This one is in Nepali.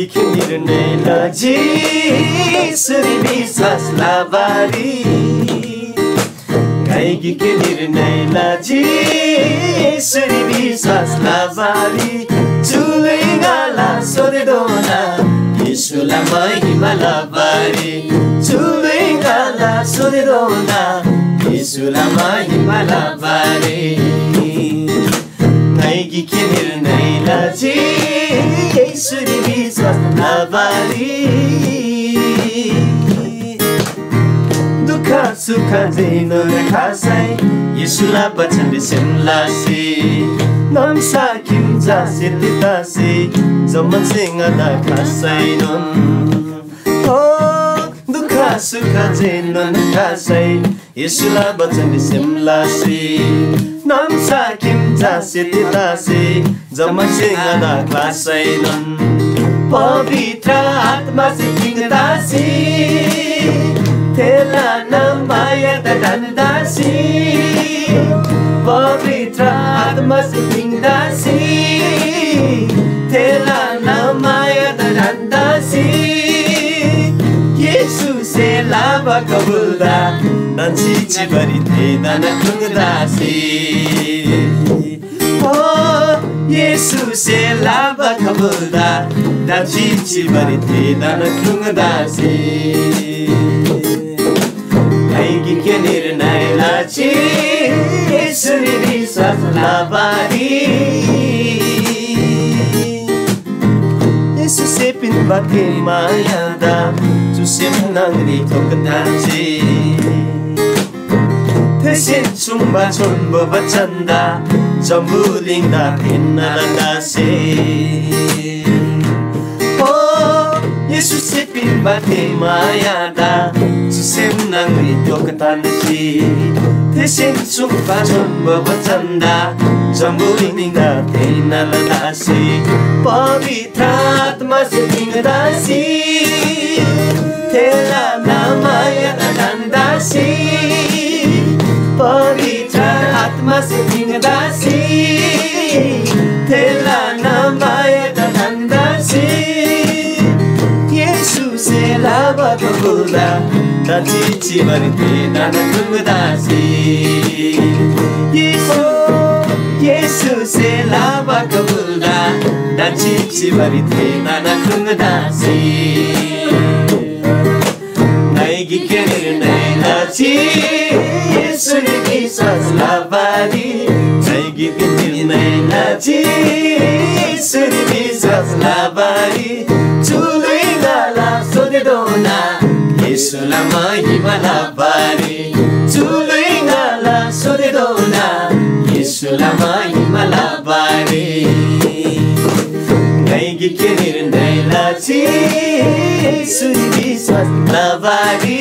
Naigikin निर्णयलाई यसरी विश्वासलाई बारी नaigikin निर्णयलाई यसरी विश्वासलाई बारी चुलैगाला सोधिदोना यसुलाई महिमालाई बारी चुलैगाला सोधिदोना यसुलाई महिमालाई बारी naigikin निर्णयलाई यसरी विश्वासलाई बारी दुःख सुख जेनो खासै यसुलाई बचन सिमलासी non sakim jase titase zaman singada khasai non oh dukha sukha jenon khasai yesula bachan simlasi non sakim jase titase zaman singada khasai non pavitra atma se tingdasi thela namaya dandasi pavitra atma se tingdasi thela namaya dandasi yesus se lava kabulda nansi chibari thena nakungdasi oh yesus se lava kabulda nansi chibari thena nakungdasi naigikin निर्णयलाई यसरी विश्वासलाई बारी यसुसे पिनबाके मायादा जुसेम नंगरी थोकदाचे थेसेन सुम्बा चोन्बो बचन्दा जम्बुलिङदा हिन्नलासे यसुसे पिनबाके मायादा जुसेम नंगरी थोकदाचे थेसेन सुम्बा चोन्बो बचन्दा जम्बुलिङदा हिन्नलासे पवित्र आत्मा से tingdasi thela namaya dandasi pavitra atma se tingdasi thela namaya dandasi yesus se lava kabulda dachi chibari thena nakungdasi yesus se lava kabulda dachi chibari thena nakungdasi naigikin निर्णयलाई यसरी विश्वासलाई बारी naigikin निर्णयलाई यसरी विश्वासलाई बारी चुलैगाला सोधिदोना यसुलाई महिमालाई बारी चुलैगाला सोधिदोना यसुलाई महिमालाई बारी naigikin निर्णयलाई यसरी विश्वासलाई बारी